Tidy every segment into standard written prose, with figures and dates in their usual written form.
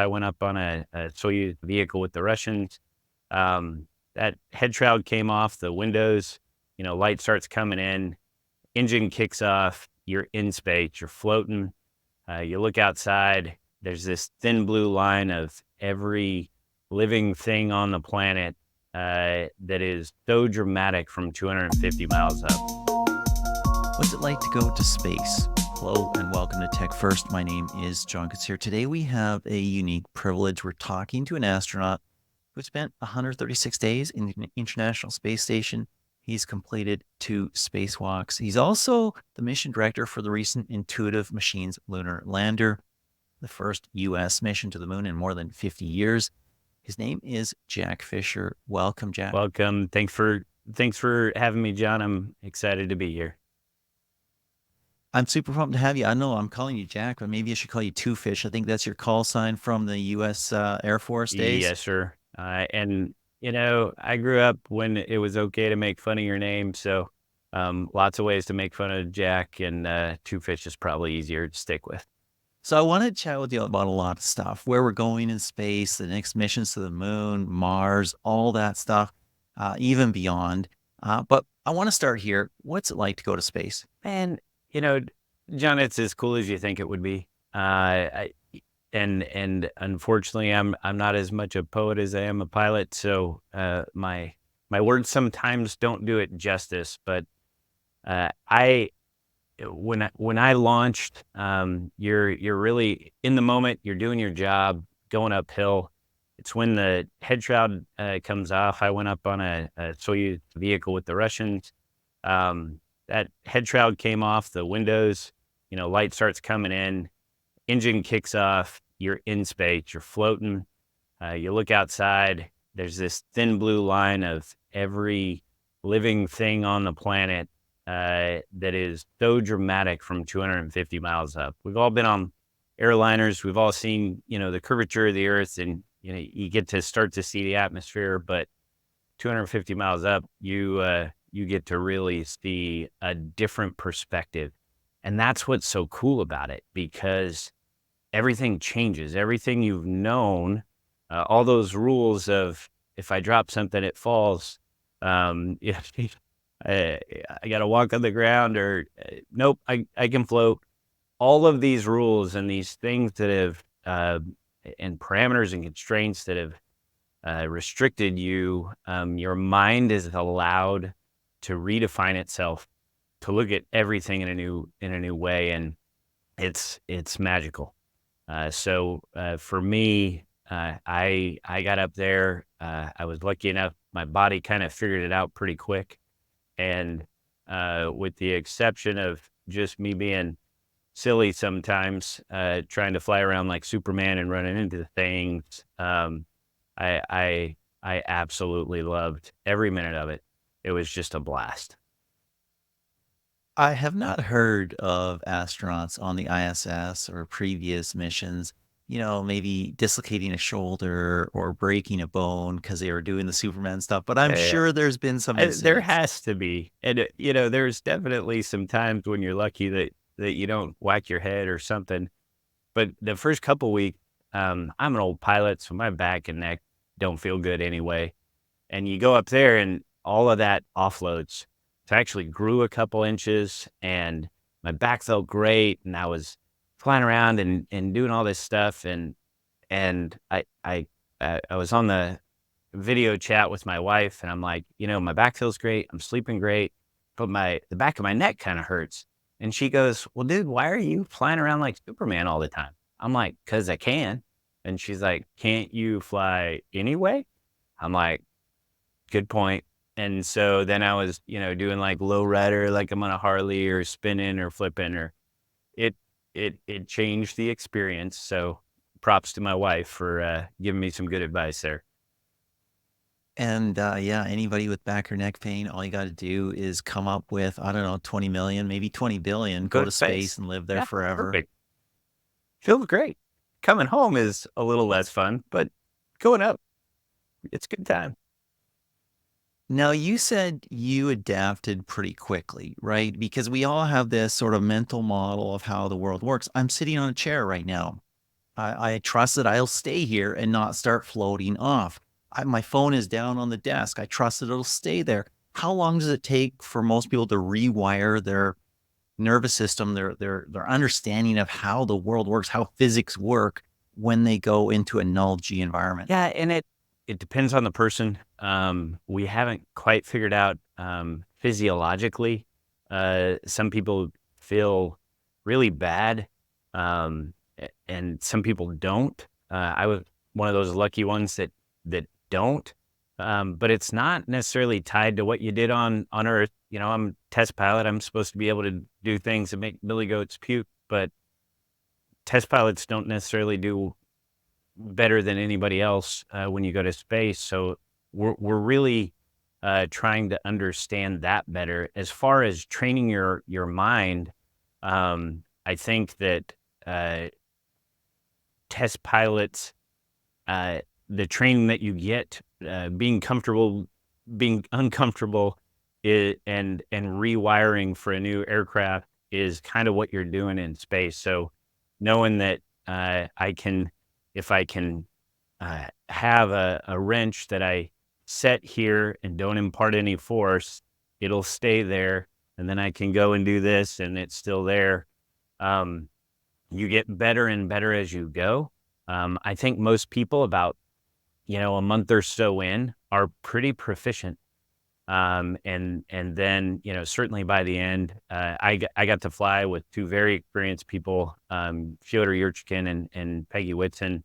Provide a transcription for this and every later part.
I went up on a Soyuz vehicle with the Russians. That head shroud came off, the windows, light starts coming in, engine kicks off, you're in space, you're floating. You look outside, there's this thin blue line of every living thing on the planet that is so dramatic from 250 miles up. What's it like to go to space? Hello and welcome to TechFirst. My name is John Koetsier. Today we have a unique privilege. We're talking to an astronaut who spent 136 days in the International Space Station. He's completed 2 spacewalks. He's also the mission director for the recent Intuitive Machines lunar lander, the first U.S. mission to the moon in more than 50 years. His name is Jack Fischer. Welcome, Jack. Welcome. Thanks for having me, John. I'm excited to be here. I'm super pumped to have you. I know I'm calling you Jack, but maybe I should call you Two Fish. I think that's your call sign from the U.S. Air Force days. Yes, sir. And I grew up when it was okay to make fun of your name, so lots of ways to make fun of Jack, and Two Fish is probably easier to stick with. So I want to chat with you about a lot of stuff, where we're going in space, the next missions to the moon, Mars, all that stuff, even beyond. But I want to start here. What's it like to go to space? Man, you know, John, it's as cool as you think it would be. And unfortunately, I'm not as much a poet as I am a pilot, so my words sometimes don't do it justice. But I when I launched, you're really in the moment. You're doing your job, going uphill. It's when the head shroud comes off. I went up on a Soyuz vehicle with the Russians. That head shroud came off, the windows, light starts coming in, engine kicks off, you're in space, you're floating. You look outside, there's this thin blue line of every living thing on the planet that is so dramatic from 250 miles up. We've all been on airliners. We've all seen, the curvature of the earth, and, you get to start to see the atmosphere, but 250 miles up, you get to really see a different perspective. And that's what's so cool about it, because everything changes. Everything you've known, all those rules of if I drop something, it falls. I got to walk on the ground, or nope, I can float. All of these rules and these things that have, and parameters and constraints that have restricted you, your mind is allowed to redefine itself, to look at everything in a new way, and it's magical. So for me, I got up there. I was lucky enough; my body kind of figured it out pretty quick, and with the exception of just me being silly sometimes, trying to fly around like Superman and running into things, I absolutely loved every minute of it. It was just a blast. I have not heard of astronauts on the ISS or previous missions, maybe dislocating a shoulder or breaking a bone because they were doing the Superman stuff, but I'm Yeah. sure there's been some There incidents. has to be, and there's definitely some times when you're lucky that you don't whack your head or something. But the first couple weeks, I'm an old pilot, so my back and neck don't feel good anyway. And you go up there, and all of that offloads. So I actually grew a couple inches, and my back felt great, and I was flying around and doing all this stuff, and I was on the video chat with my wife, and I'm like, my back feels great, I'm sleeping great, but the back of my neck kind of hurts. And she goes, "Well, dude, why are you flying around like Superman all the time?" I'm like, "'Cause I can." And she's like, "Can't you fly anyway?" I'm like, "Good point." And so then I was, doing like low rider, like I'm on a Harley, or spinning or flipping, or it it changed the experience. So props to my wife for giving me some good advice there. And yeah, anybody with back or neck pain, all you got to do is come up with, I don't know, 20 million, maybe 20 billion, Go go to to space space. and live there Yeah, forever. perfect. Feels great. Coming home is a little less fun, but going up, it's a good time. Now, you said you adapted pretty quickly, right? Because we all have this sort of mental model of how the world works. I'm sitting on a chair right now. I trust that I'll stay here and not start floating off. My phone is down on the desk. I trust that it'll stay there. How long does it take for most people to rewire their nervous system, their understanding of how the world works, how physics work when they go into a null G environment? Yeah, and it depends on the person. We haven't quite figured out physiologically. Some people feel really bad, and some people don't. I was one of those lucky ones that don't. But it's not necessarily tied to what you did on Earth. I'm a test pilot. I'm supposed to be able to do things that make billy goats puke, but test pilots don't necessarily do better than anybody else when you go to space. So we're really trying to understand that better. As far as training your mind, I think that test pilots, the training that you get, being comfortable, being uncomfortable, and rewiring for a new aircraft is kind of what you're doing in space. So knowing that if I can have a wrench that I set here and don't impart any force, it'll stay there, and then I can go and do this, and it's still there. Um, you get better and better as you go. I think most people about a month or so in are pretty proficient. And then, certainly by the end, I got to fly with two very experienced people, Fyodor Yurchkin and Peggy Whitson.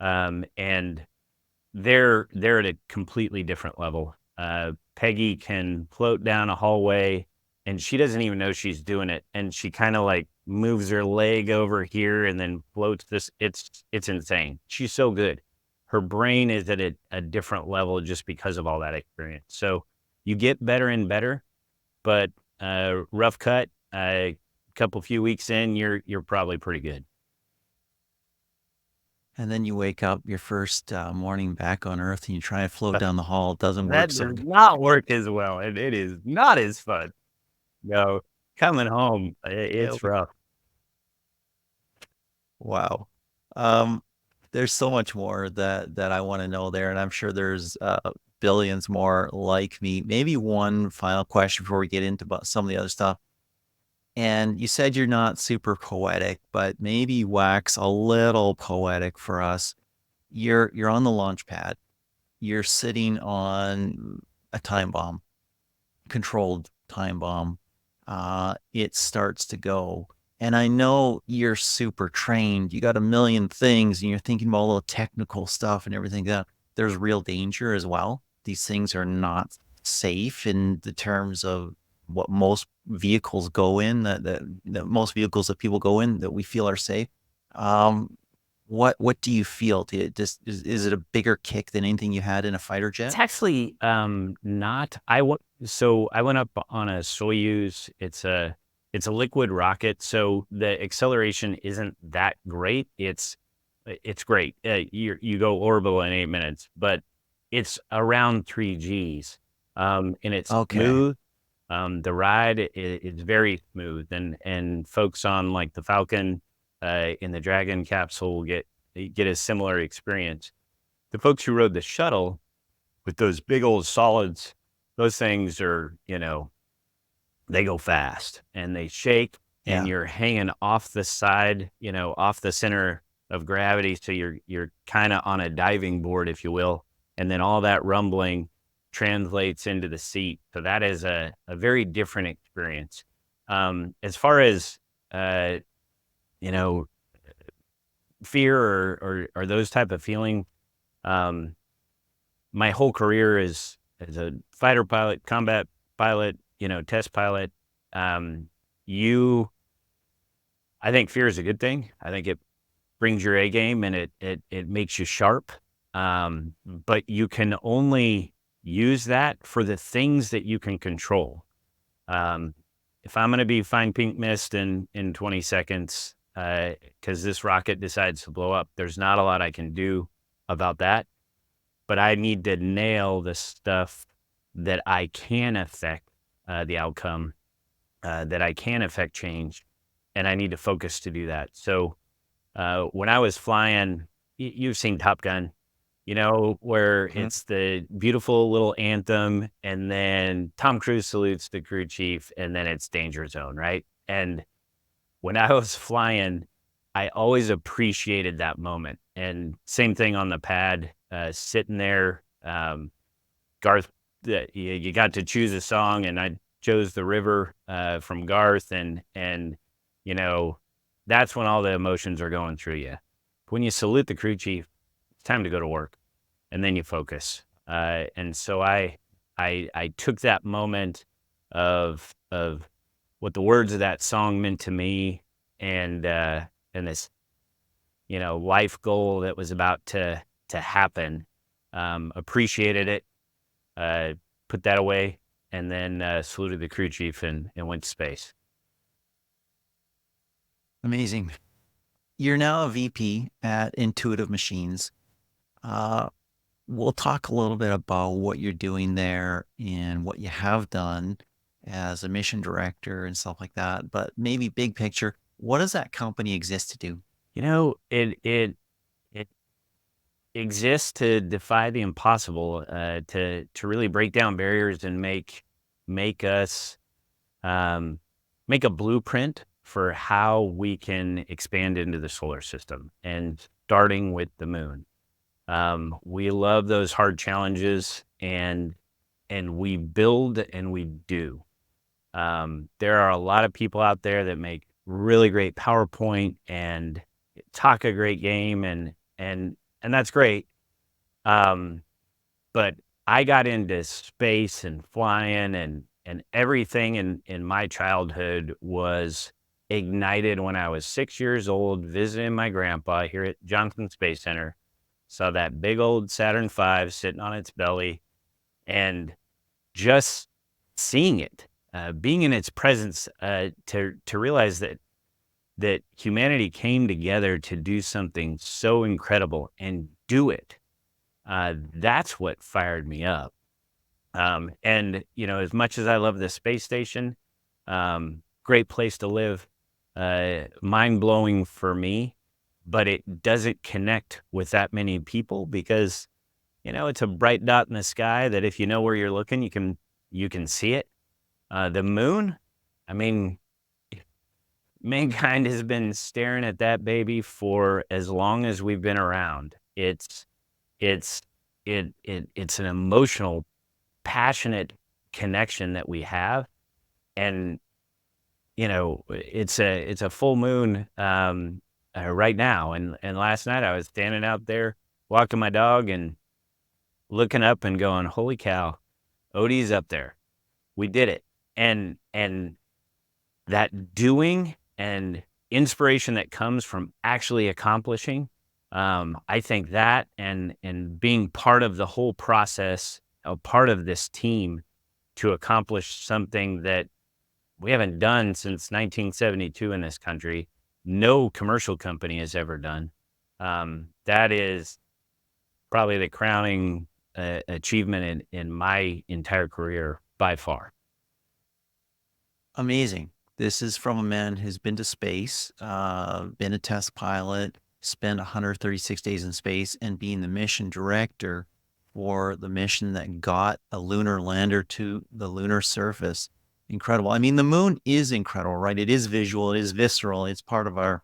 And they're at a completely different level. Peggy can float down a hallway and she doesn't even know she's doing it. And she kind of like moves her leg over here and then floats this. It's insane. She's so good. Her brain is at a different level just because of all that experience. So you get better and better, but rough cut, a few weeks in, you're probably pretty good. And then you wake up your first morning back on Earth and you try and float But down the hall. It doesn't work that so does good. not work as well, and it is not as fun. No, coming home, Yeah. it's rough. Wow. There's so much more that I want to know there, and I'm sure there's billions more like me. Maybe one final question before we get into some of the other stuff. And you said you're not super poetic, but maybe wax a little poetic for us. You're on the launch pad. You're sitting on a time bomb, controlled time bomb. It starts to go. And I know you're super trained. You got a million things and you're thinking about all the technical stuff and everything that there's real danger as well. These things are not safe in the terms of what most vehicles go in, that most vehicles that people go in that we feel are safe. Um, what do you feel? Is it a bigger kick than anything you had in a fighter It's jet? actually not. I went up on a Soyuz. It's a liquid rocket, so the acceleration isn't that great. It's great. You go orbital in 8 minutes, but it's around 3 Gs, and it's Okay. smooth. The ride is very smooth, and folks on like the Falcon in the Dragon capsule will get a similar experience. The folks who rode the shuttle with those big old solids, those things are, they go fast and they shake, and Yeah. you're hanging off the side, off the center of gravity. So you're kind of on a diving board, if you will. And then all that rumbling translates into the seat. So that is a very different experience. As far as, uh, you know, fear or those type of feeling, um, my whole career is as a fighter pilot, combat pilot, test pilot. Um, you, I think fear is a good thing. I think it brings your A game and it makes you sharp. But you can only use that for the things that you can control. Um, if I'm going to be fine pink mist in 20 seconds, because this rocket decides to blow up, there's not a lot I can do about that. But I need to nail the stuff that I can affect the outcome, that I can affect change, and I need to focus to do that. So When I was flying, you've seen Top Gun, where Mhm. it's the beautiful little anthem, and then Tom Cruise salutes the crew chief, and then it's danger zone, right? And when I was flying, I always appreciated that moment. And same thing on the pad, sitting there. Garth, you got to choose a song, and I chose "The River" from Garth, and you know that's when all the emotions are going through you. When you salute the crew chief, it's time to go to work, and then you focus. And so I took that moment of what the words of that song meant to me, and this life goal that was about to happen. Appreciated it, uh, put that away, and then saluted the crew chief and went to space. Amazing. You're now a VP at Intuitive Machines. Uh, we'll talk a little bit about what you're doing there and what you have done as a mission director and stuff like that. But maybe big picture, what does that company exist to do? It exists to defy the impossible, to really break down barriers and make us make a blueprint for how we can expand into the solar system, and starting with the moon. We love those hard challenges, and we build and we do. There are a lot of people out there that make really great PowerPoint and talk a great game, and that's great. Um, but I got into space and flying, and everything in my childhood was ignited when I was 6 years old, visiting my grandpa here at Johnson Space Center. Saw that big old Saturn V sitting on its belly, and just seeing it, being in its presence, to realize that humanity came together to do something so incredible and do it. That's what fired me up. And as much as I love the space station, great place to live, mind blowing for me, but it doesn't connect with that many people because it's a bright dot in the sky that if you know where you're looking, you can see it. The moon, I mean, mankind has been staring at that baby for as long as we've been around. It's it's an emotional, passionate connection that we have, and it's a full moon right now, and last night I was standing out there walking my dog and looking up and going, "Holy cow, Odie's up there. We did it." And that doing and inspiration that comes from actually accomplishing, I think that and being part of the whole process, a part of this team to accomplish something that we haven't done since 1972 in this country. No commercial company has ever done. That is probably the crowning achievement in my entire career by far. Amazing. This is from a man who's been to space, been a test pilot, spent 136 days in space, and being the mission director for the mission that got a lunar lander to the lunar surface. Incredible. I mean, the moon is incredible, right? It is visual, it is visceral, it's part of our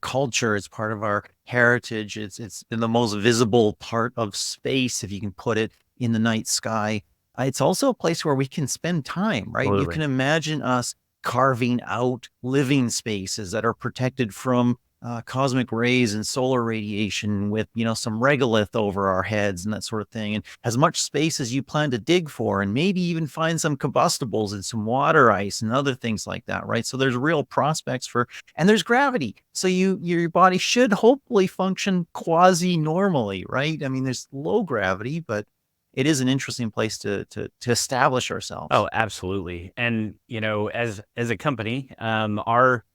culture, it's part of our heritage. It's in the most visible part of space, if you can put it in the night sky. It's also a place where we can spend time, right? You can Absolutely. imagine us carving out living spaces that are protected from cosmic rays and solar radiation with, some regolith over our heads and that sort of thing. And as much space as you plan to dig for, and maybe even find some combustibles and some water ice and other things like that, right? So there's real prospects for, and there's gravity. So your body should hopefully function quasi normally, right? I mean, there's low gravity, but it is an interesting place to establish ourselves. Oh, absolutely. And as a company, our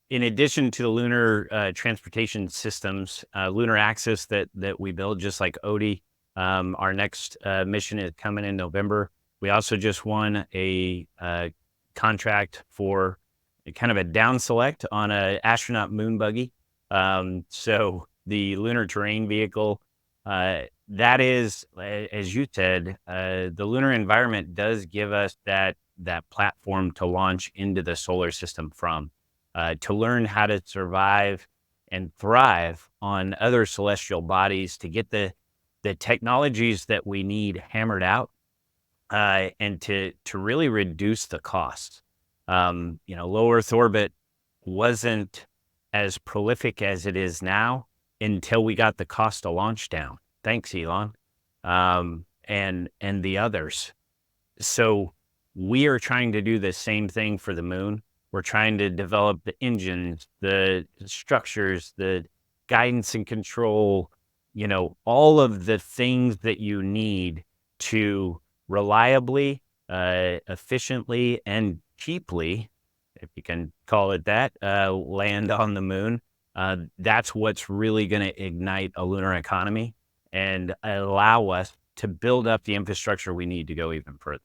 in addition to the lunar transportation systems, lunar access that we build, just like Odie, our next mission is coming in November. We also just won a contract for kind of a down select on a astronaut moon buggy. So the lunar terrain vehicle, that is, as you said, the lunar environment does give us that platform to launch into the solar system from, to learn how to survive and thrive on other celestial bodies, to get the technologies that we need hammered out, and to really reduce the cost. Low Earth orbit wasn't as prolific as it is now until we got the cost to launch down. Thanks, Elon, and the others. So we are trying to do the same thing for the moon. We're trying to develop the engines, the structures, the guidance and control, all of the things that you need to reliably, efficiently, and cheaply, if you can call it that, land on the moon. That's what's really going to ignite a lunar economy and allow us to build up the infrastructure we need to go even further.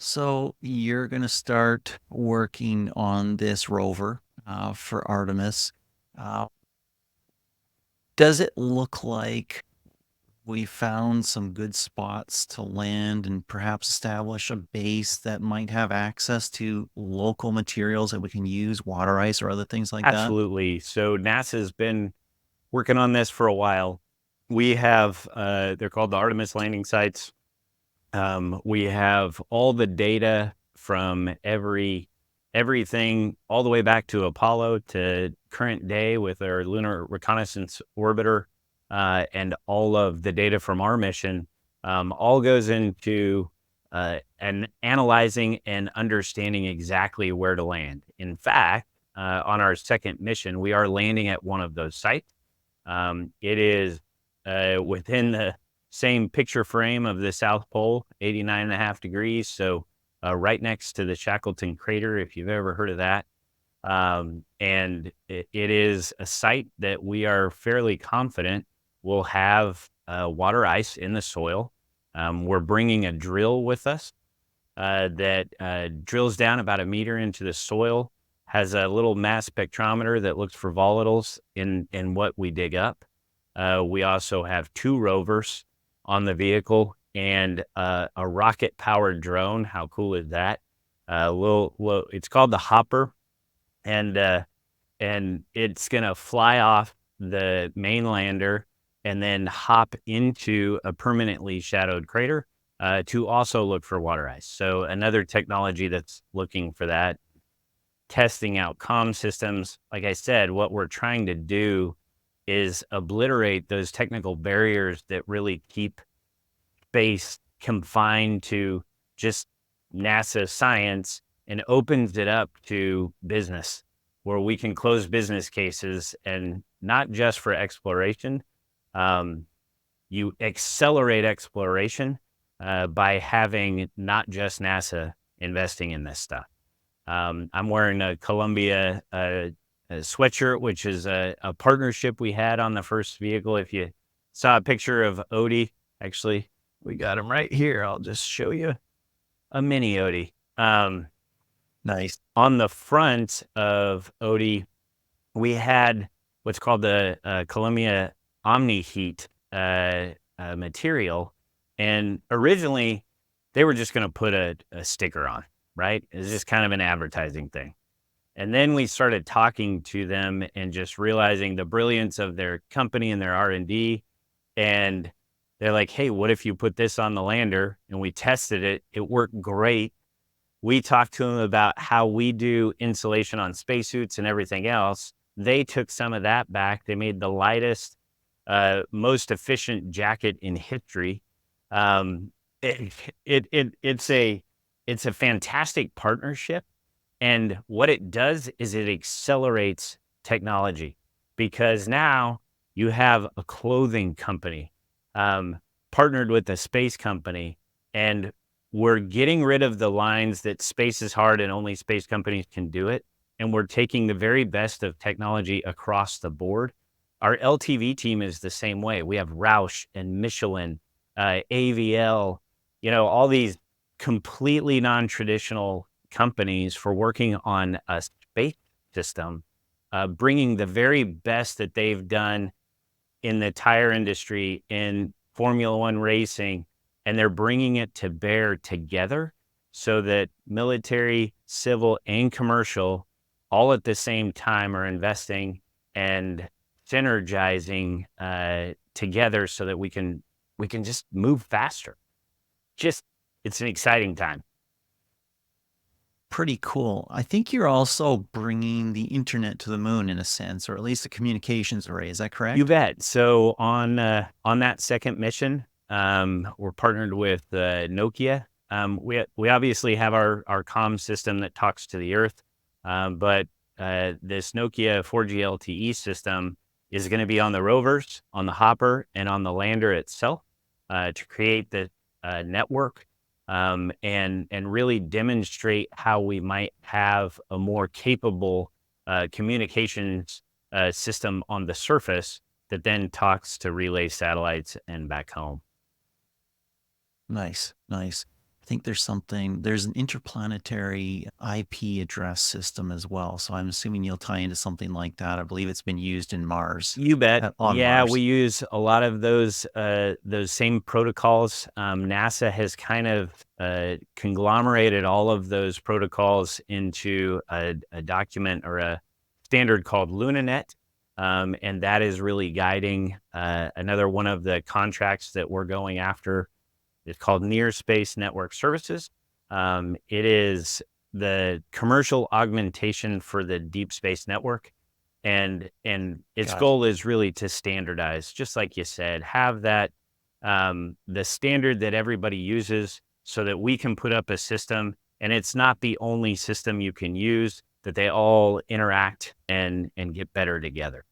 So you're going to start working on this rover for Artemis. Does it look like we found some good spots to land and perhaps establish a base that might have access to local materials that we can use, water ice or other things like that? Absolutely. So NASA's been working on this for a while. We have, they're called the Artemis landing sites. We have all the data from everything all the way back to Apollo to current day with our Lunar Reconnaissance Orbiter, and all of the data from our mission, all goes into and analyzing and understanding exactly where to land. In fact, on our second mission, we are landing at one of those sites. It is within the same picture frame of the South Pole, 89.5 degrees. So right next to the Shackleton crater, if you've ever heard of that. And it is a site that we are fairly confident will have water ice in the soil. We're bringing a drill with us that drills down about 1 meter into the soil, has a little mass spectrometer that looks for volatiles in what we dig up. We also have 2 rovers on the vehicle and a rocket-powered drone. How cool is that? It's called the Hopper, and it's gonna fly off the main lander and then hop into a permanently shadowed crater to also look for water ice. So another technology that's looking for that, testing out comm systems. Like I said, what we're trying to do is obliterate those technical barriers that really keep space confined to just NASA science, and opens it up to business, where we can close business cases, and not just for exploration. You accelerate exploration by having not just NASA investing in this stuff. I'm wearing a Columbia a sweatshirt, which is a partnership we had on the first vehicle. If you saw a picture of Odie, actually, we got him right here. I'll just show you a mini Odie. Nice. On the front of Odie, we had what's called the Columbia Omni Heat material. And originally, they were just going to put a sticker on, right? It's just kind of an advertising thing. And then we started talking to them and just realizing the brilliance of their company and their R&D. And they're like, hey, what if you put this on the lander? And we tested it. It worked great. We talked to them about how we do insulation on spacesuits and everything else. They took some of that back. They made the lightest, most efficient jacket in history. It's a fantastic partnership. And what it does is it accelerates technology, because now you have a clothing company partnered with a space company, and we're getting rid of the lines that space is hard and only space companies can do it. And we're taking the very best of technology across the board. Our LTV team is the same way. We have Roush and Michelin, AVL, all these completely non-traditional companies for working on a space system bringing the very best that they've done in the tire industry in Formula One racing, and they're bringing it to bear together so that military, civil, and commercial all at the same time are investing and synergizing together so that we can just move faster. Just, it's an exciting time. Pretty cool. I think you're also bringing the internet to the moon in a sense, or at least a communications array. Is that You correct? bet. So on that second mission, we're partnered with Nokia. We obviously have our comm system that talks to the Earth, but this Nokia 4G LTE system is going to be on the rovers, on the hopper, and on the lander itself to create the network and really demonstrate how we might have a more capable communications system on the surface that then talks to relay satellites and back home. Nice, nice. I think there's an interplanetary IP address system as well. So I'm assuming you'll tie into something like that. I believe it's been used in Mars, You bet. on Yeah, we Mars. use a lot of those same protocols. NASA has kind of conglomerated all of those protocols into a document or a standard called LunaNet, and that is really guiding another one of the contracts that we're going after. It's called Near Space Network Services. It is the commercial augmentation for the deep space network. And its Gotcha. goal is really to standardize, just like you said, have that the standard that everybody uses so that we can put up a system and it's not the only system you can use, that they all interact and get better together.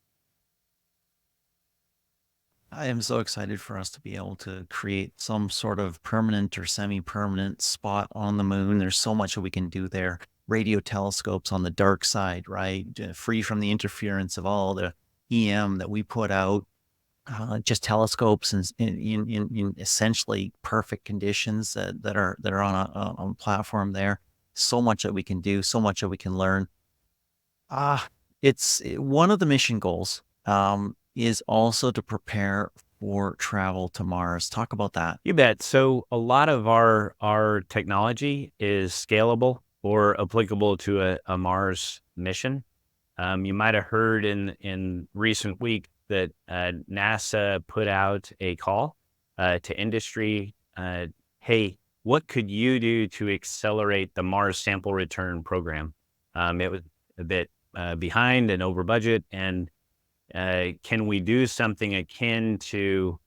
I am so excited for us to be able to create some sort of permanent or semi-permanent spot on the moon. There's so much that we can do there. Radio telescopes on the dark side, right? Free from the interference of all the EM that we put out. Just telescopes in essentially perfect conditions that are on a platform there. So much that we can do, so much that we can learn. Ah, it's one of the mission goals is also to prepare for travel to Mars. Talk about that. You bet. So a lot of our technology is scalable or applicable to a Mars mission. You might have heard in recent week that NASA put out a call to industry. Hey, what could you do to accelerate the Mars sample return program? It was a bit behind and over budget, and can we do something akin to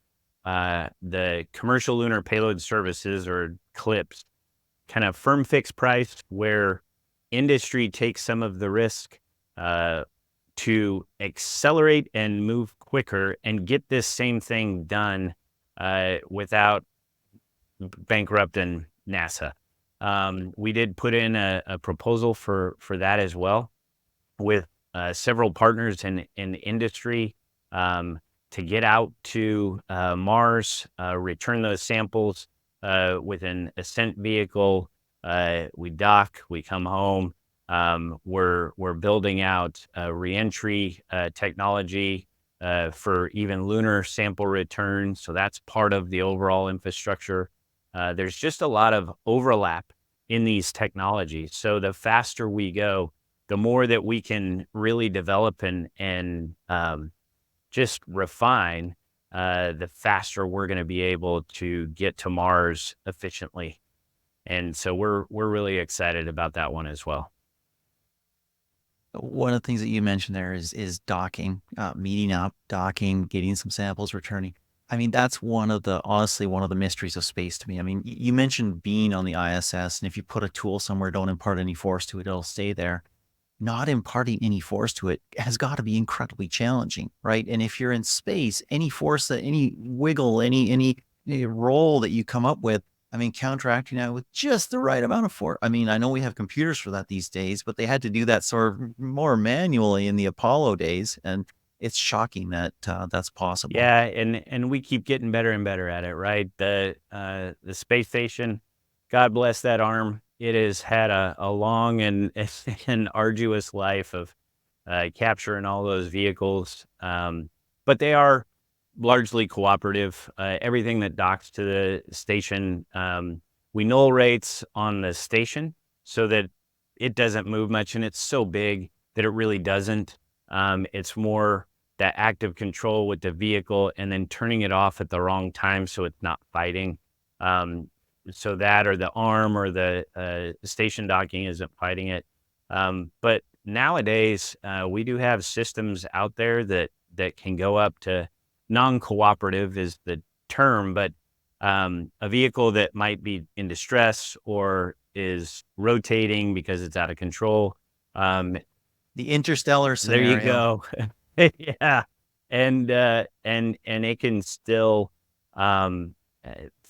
the commercial lunar payload services, or CLIPS, kind of firm fixed price where industry takes some of the risk to accelerate and move quicker and get this same thing done without bankrupting NASA. We did put in a proposal for that as well with several partners in industry to get out to Mars, return those samples with an ascent vehicle. We dock, we come home. We're building out reentry technology for even lunar sample return. So that's part of the overall infrastructure. There's just a lot of overlap in these technologies. So the faster we go, the more that we can really develop and just refine, the faster we're going to be able to get to Mars efficiently. And so we're really excited about that one as well. One of the things that you mentioned there is docking, meeting up, docking, getting some samples, returning. I mean, that's honestly one of the mysteries of space to me. I mean, you mentioned being on the ISS, and if you put a tool somewhere, don't impart any force to it, it'll stay there. Not imparting any force to it has got to be incredibly challenging, right? And if you're in space, any force that any wiggle, any roll that you come up with, I mean, counteracting that with just the right amount of force. I mean, I know we have computers for that these days, but they had to do that sort of more manually in the Apollo days, and it's shocking that that's possible. Yeah, and we keep getting better and better at it, right? The space station, God bless that arm. It has had a long and and arduous life of capture in all those vehicles. But they are largely cooperative. Everything that docks to the station, we null rates on the station so that it doesn't move much, and it's so big that it really doesn't. It's more that active control with the vehicle and then turning it off at the wrong time so it's not fighting. So that, or the arm or the station docking isn't fighting it. But nowadays, we do have systems out there that can go up to non-cooperative is the term, but a vehicle that might be in distress or is rotating because it's out of control. The interstellar There you scenario. go. Yeah. And it can still,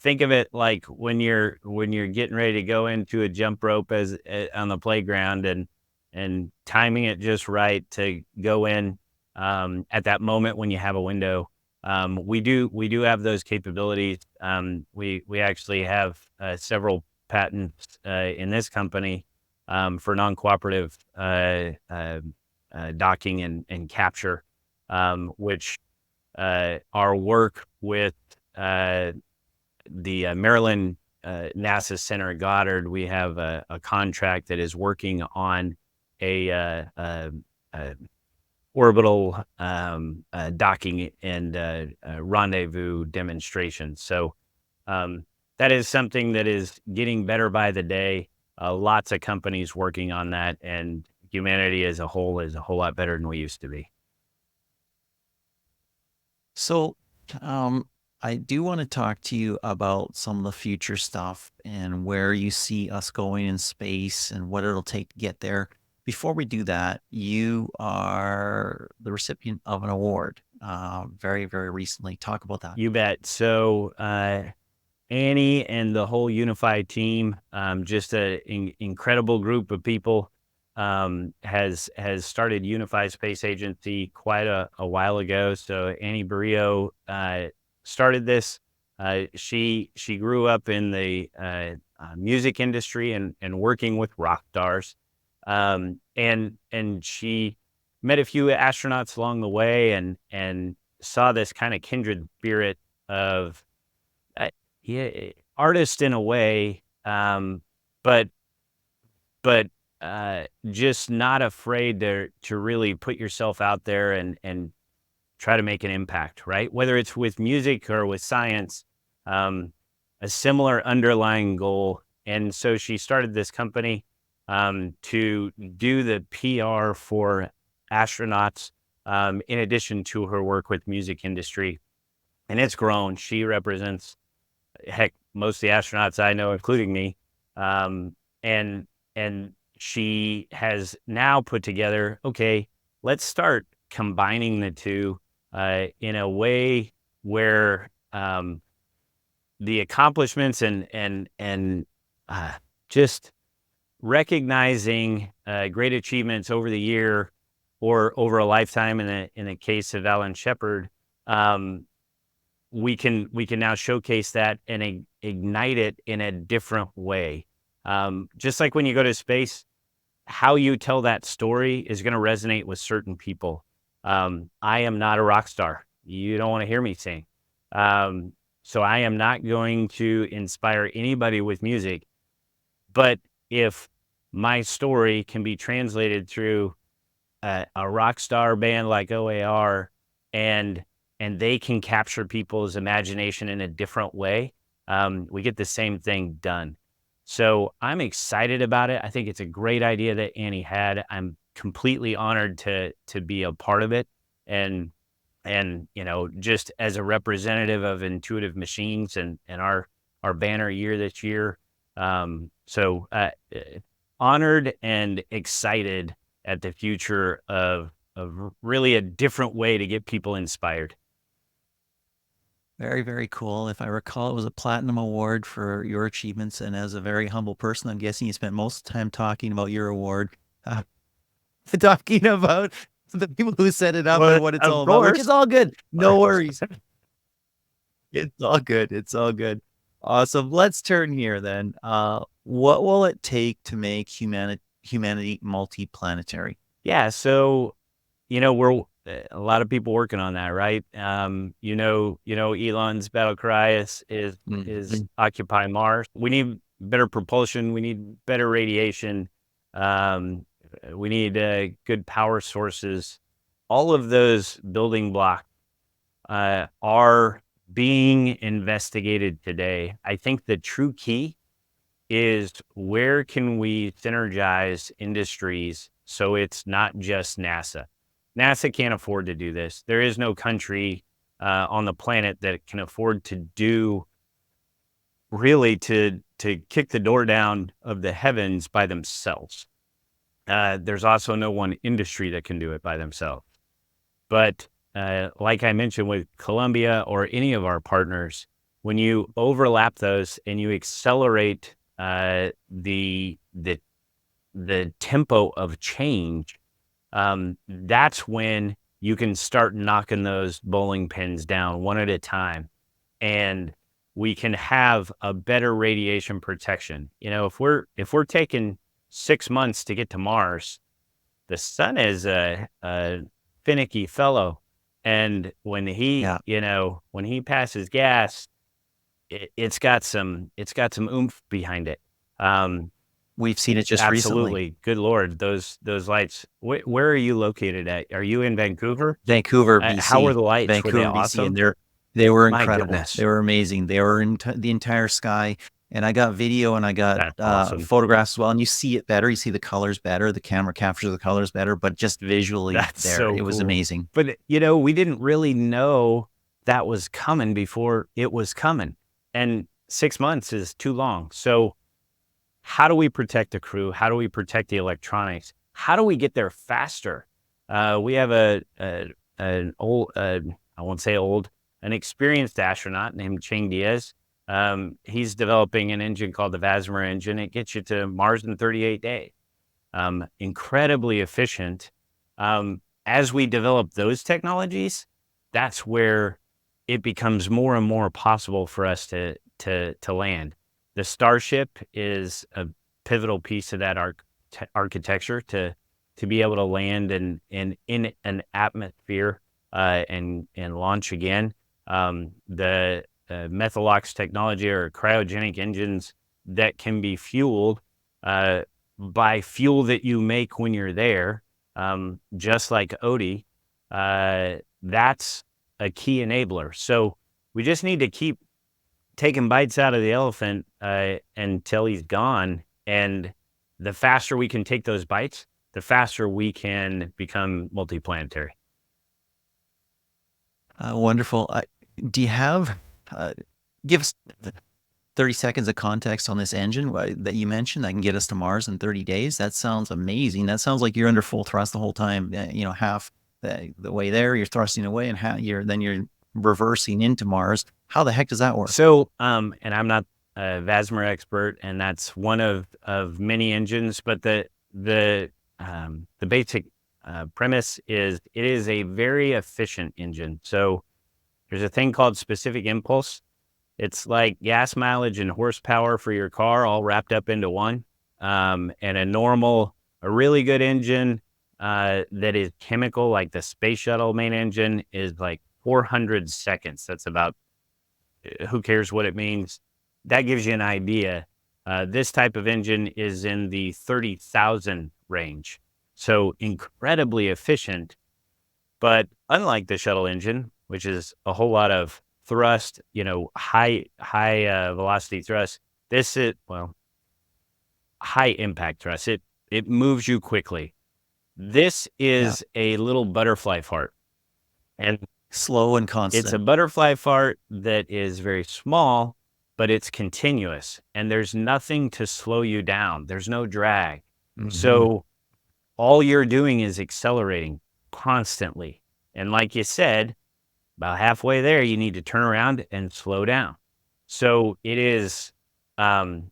think of it like when you're getting ready to go into a jump rope as on the playground, and timing it just right to go in, at that moment when you have a window. We do have those capabilities. We actually have several patents in this company for non-cooperative docking and capture, which our work with the Maryland NASA Center at Goddard. We have a contract that is working on a orbital docking and rendezvous demonstration. So that is something that is getting better by the day. Lots of companies working on that, and humanity as a whole is a whole lot better than we used to be. So, I do want to talk to you about some of the future stuff and where you see us going in space and what it'll take to get there. Before we do that, you are the recipient of an award very, very recently. Talk about that. You bet. So Annie and the whole Unified team, just an incredible group of people, has started Unified Space Agency quite a while ago. So Annie Barrio started this. She grew up in the music industry and working with rock stars, and she met a few astronauts along the way, and saw this kind of kindred spirit of yeah, artist in a way, but just not afraid to really put yourself out there and try to make an impact, right? Whether it's with music or with science, a similar underlying goal. And so she started this company to do the PR for astronauts, in addition to her work with music industry. And it's grown. She represents, heck, most of the astronauts I know, including me. And she has now put together, okay, let's start combining the two in a way where the accomplishments and just recognizing great achievements over the year or over a lifetime. In the case of Alan Shepard, we can now showcase that and ignite it in a different way. Just like when you go to space, how you tell that story is going to resonate with certain people. I am not a rock star. You don't want to hear me sing. So I am not going to inspire anybody with music. But if my story can be translated through a rock star band like OAR, and they can capture people's imagination in a different way, we get the same thing done. So I'm excited about it. I think it's a great idea that Annie had. I'm completely honored to be a part of it. And just as a representative of Intuitive Machines and our banner year this year. So honored and excited at the future of really a different way to get people inspired. Very, very cool. If I recall, it was a platinum award for your achievements. And as a very humble person, I'm guessing you spent most of the time talking about your award, talking about the people who set it up and what it's all about, which is all good. No worries. It's all good. It's all good. Awesome. Let's turn here then. What will it take to make humanity multi-planetary? Yeah. So we're a lot of people working on that, right? Elon's battle cry is occupy Mars. We need better propulsion. We need better radiation. Um, we need good power sources. All of those building blocks are being investigated today. I think the true key is where can we synergize industries so it's not just NASA. NASA can't afford to do this. There is no country on the planet that can afford to do really to kick the door down of the heavens by themselves. There's also no one industry that can do it by themselves. But like I mentioned with Columbia or any of our partners, when you overlap those and you accelerate the tempo of change, that's when you can start knocking those bowling pins down one at a time, and we can have a better radiation protection. If we're taking 6 months to get to Mars, the sun is a finicky fellow, and when he passes gas, it's got some oomph behind it. We've seen it just recently. Absolutely. Good Lord, those lights. Where are you located at? Are you in Vancouver? Vancouver, BC. How were the lights? Vancouver, Were they BC, awesome? and they were My incredible. goodness. They were amazing. They were in the entire sky, and I got video and I got That's awesome. photographs as well. And you see it better. You see the colors better. The camera captures the colors better, but just visually, That's there, so it was cool. amazing. But we didn't really know that was coming before it was coming, and 6 months is too long. So how do we protect the crew? How do we protect the electronics? How do we get there faster? We have an old, I won't say old, an experienced astronaut named Cheng Diaz. He's developing an engine called the Vasmer engine. It gets you to Mars in 38 days. Incredibly efficient. As we develop those technologies, that's where it becomes more and more possible for us to land. The Starship is a pivotal piece of that architecture to be able to land in an atmosphere and launch again. The Methalox technology or cryogenic engines that can be fueled by fuel that you make when you're there, just like Odie, that's a key enabler. So we just need to keep taking bites out of the elephant until he's gone. And the faster we can take those bites, the faster we can become multi-planetary. Wonderful. Do you have, give us 30 seconds of context on this engine that you mentioned that can get us to Mars in 30 days? That sounds amazing. That sounds like you're under full thrust the whole time. Half the way there, you're thrusting away, and then you're reversing into Mars. How the heck does that work? So, and I'm not a Vasmer expert, and that's one of many engines, but the basic premise is it is a very efficient engine. So there's a thing called specific impulse. It's like gas mileage and horsepower for your car all wrapped up into one. And a really good engine that is chemical, like the space shuttle main engine, is like 400 seconds. That's about, who cares what it means? That gives you an idea. This type of engine is in the 30,000 range. So incredibly efficient, but unlike the shuttle engine, which is a whole lot of thrust, high velocity thrust, this is, high impact thrust. It moves you quickly. This is a little butterfly fart, and slow and constant. It's a butterfly fart that is very small, but it's continuous, and there's nothing to slow you down. There's no drag. Mm-hmm. So all you're doing is accelerating constantly. And like you said, about halfway there, you need to turn around and slow down. So it is kind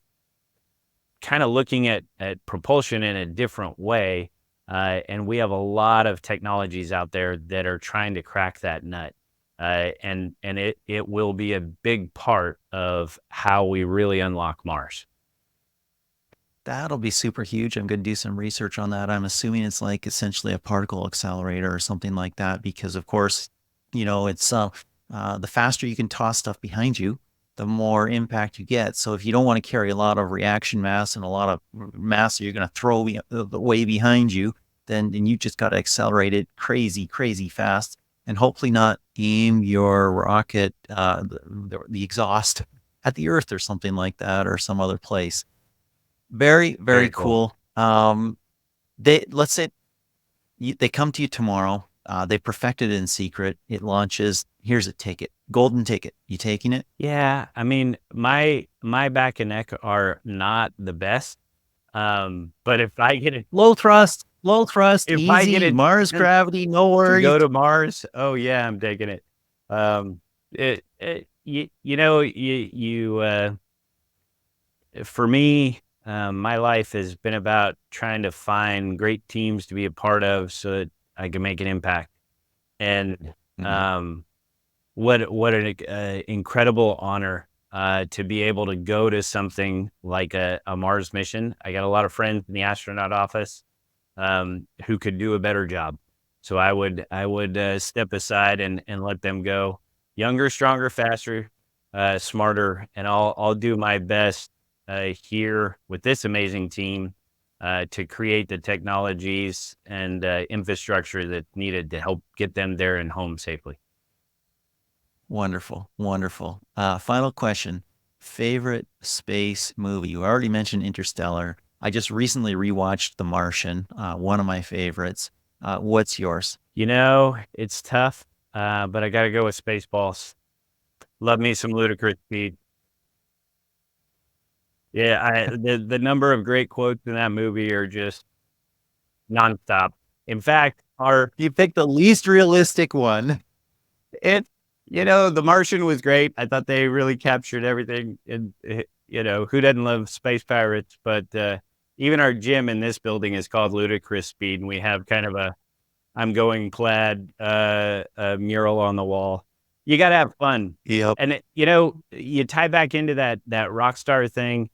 of looking at propulsion in a different way. And we have a lot of technologies out there that are trying to crack that nut. And it will be a big part of how we really unlock Mars. That'll be super huge. I'm going to do some research on that. I'm assuming it's like essentially a particle accelerator or something like that, because of course, it's the faster you can toss stuff behind you, the more impact you get. So if you don't want to carry a lot of reaction mass and a lot of mass that you're going to throw the way behind you, then you just got to accelerate it crazy, crazy fast, and hopefully not aim your rocket, the exhaust at the Earth or something like that, or some other place. Very, very Very cool. cool. Let's say they come to you tomorrow. They perfected it in secret. It launches. Here's a ticket, golden ticket. You taking it? Yeah, I mean, my back and neck are not the best. But if I get it, Low thrust, if I get easy. it Mars to gravity, no to worries. go to Mars, oh yeah, I'm taking it. You know, for me, my life has been about trying to find great teams to be a part of so that I can make an impact. And Mhm. um, what an incredible honor to be able to go to something like a Mars mission. I got a lot of friends in the astronaut office who could do a better job. So I would step aside and let them go. Younger, stronger, faster, smarter, and I'll do my best here with this amazing team to create the technologies and infrastructure that's needed to help get them there and home safely. Wonderful, wonderful. Final question. Favorite space movie? You already mentioned Interstellar. I just recently rewatched The Martian, one of my favorites. What's yours? You know, it's tough, but I got to go with Spaceballs. Love me some ludicrous speed. Yeah, the number of great quotes in that movie are just nonstop. In fact, our You picked the least realistic one. it The Martian was great. I thought they really captured everything. And who doesn't love space pirates? But even our gym in this building is called Ludicrous Speed, and we have kind of a "I'm going plaid" a mural on the wall. You got to have fun, Yep. and you tie back into that rock star thing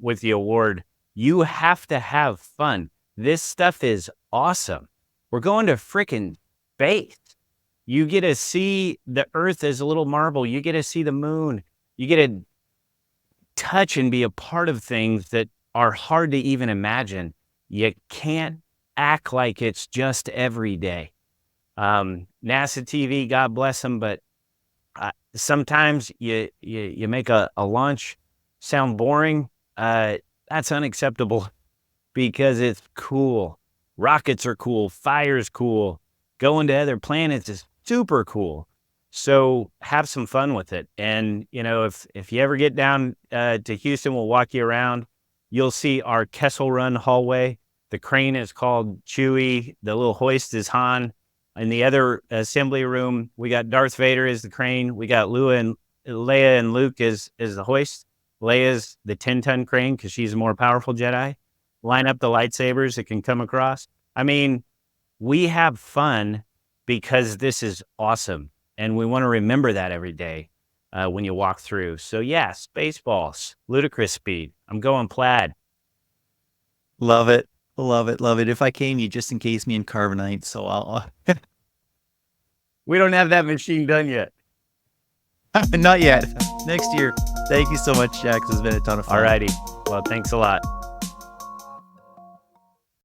with the award. You have to have fun. This stuff is awesome. We're going to freaking space. You get to see the Earth as a little marble. You get to see the moon. You get to touch and be a part of things that are hard to even imagine. You can't act like it's just every day. NASA TV, God bless them, but sometimes you make a launch sound boring. That's unacceptable because it's cool. Rockets are cool. Fire's cool. Going to other planets is super cool. So have some fun with it. And, if you ever get down to Houston, we'll walk you around. You'll see our Kessel Run hallway. The crane is called Chewie. The little hoist is Han. In the other assembly room, we got Darth Vader as the crane. We got Leia and Luke as the hoist. Leia's the 10-ton crane because she's a more powerful Jedi. Line up the lightsabers that can come across. I mean, we have fun because this is awesome. And we want to remember that every day when you walk through. So yeah, Spaceballs, ludicrous speed. I'm going plaid. Love it. Love it. Love it. If I came, you just encase me in carbonite. So I'll, We don't have that machine done yet. not yet. Next year. Thank you so much, Jack. This has been a ton of fun. Alrighty. Well, thanks a lot.